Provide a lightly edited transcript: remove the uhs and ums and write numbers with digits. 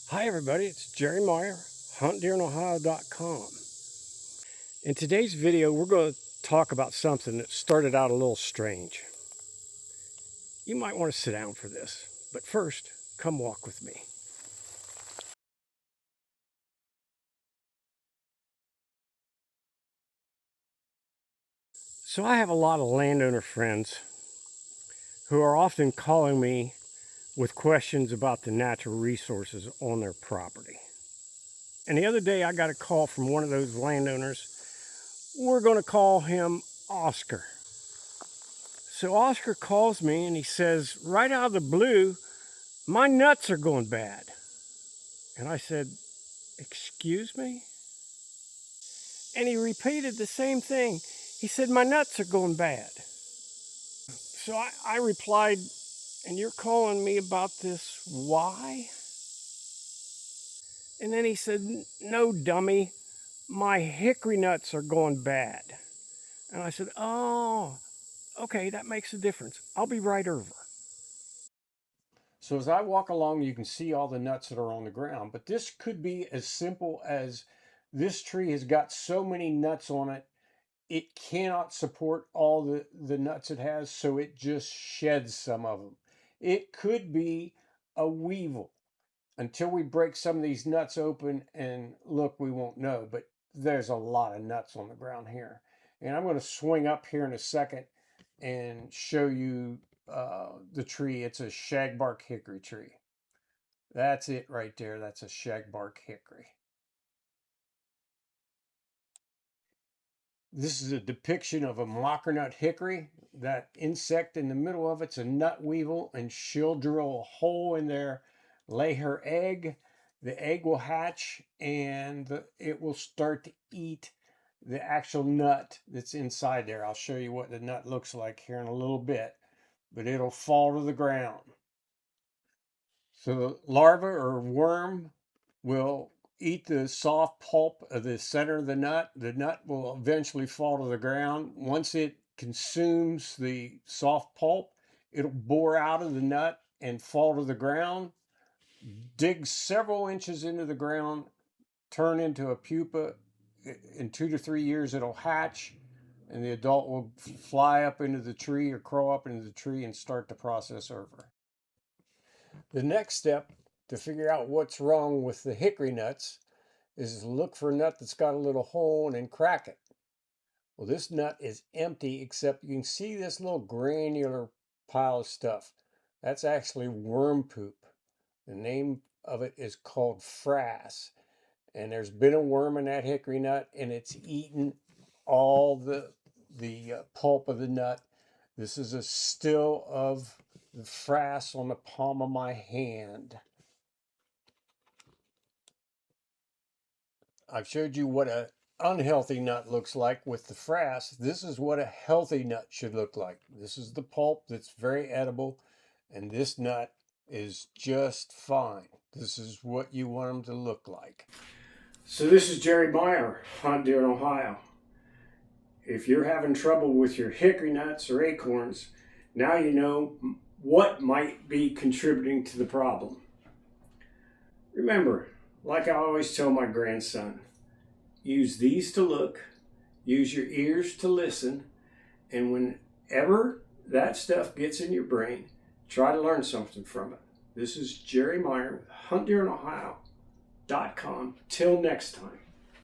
Hi everybody, it's Jerry Meyer, huntdeerohio.com. In today's video, we're going to talk about something that started out a little strange. You might want to sit down for this, but first, come walk with me. So I have a lot of landowner friends who are often calling me with questions about the natural resources on their property. And the other day I got a call from one of those landowners. We're going to call him Oscar. So Oscar calls me and he says, right out of the blue, my nuts are going bad. And I said, excuse me? And he repeated the same thing. He said, my nuts are going bad. So I replied, and you're calling me about this, why? And then he said, no, dummy, my hickory nuts are going bad. And I said, oh, okay, that makes a difference. I'll be right over. So as I walk along, you can see all the nuts that are on the ground, but this could be as simple as this tree has got so many nuts on it, it cannot support all the nuts it has, so it just sheds some of them. It could be a weevil. Until we break some of these nuts open and look, we won't know, but there's a lot of nuts on the ground here. And I'm going to swing up here in a second and show you the tree. It's a shagbark hickory tree. That's it right there. That's a shagbark hickory. This is a depiction of a mockernut hickory. That insect in the middle of it's a nut weevil, and she'll drill a hole in there, lay her egg. The egg will hatch, and it will start to eat the actual nut that's inside there. I'll show you what the nut looks like here in a little bit, but it'll fall to the ground. So the larva or worm will eat the soft pulp of the center of the nut. The nut will eventually fall to the ground. Once it consumes the soft pulp, it'll bore out of the nut and fall to the ground, dig several inches into the ground, turn into a pupa. In 2 to 3 years, it'll hatch, and the adult will fly up into the tree or crawl up into the tree and start the process over. The next step to figure out what's wrong with the hickory nuts is to look for a nut that's got a little hole and then crack it. Well, this nut is empty, except you can see this little granular pile of stuff. That's actually worm poop. The name of it is called frass. And there's been a worm in that hickory nut, and it's eaten all the pulp of the nut. This is a still of the frass on the palm of my hand. I've showed you what an unhealthy nut looks like with the frass. This is what a healthy nut should look like. This is the pulp that's very edible, and this nut is just fine. This is what you want them to look like. So this is Jerry Meyer, Hunt Deer in Ohio. If you're having trouble with your hickory nuts or acorns, now you know what might be contributing to the problem. Remember, like I always tell my grandson, use these to look, use your ears to listen, and whenever that stuff gets in your brain, try to learn something from it. This is Jerry Meyer with huntdeerohio.com. Till next time.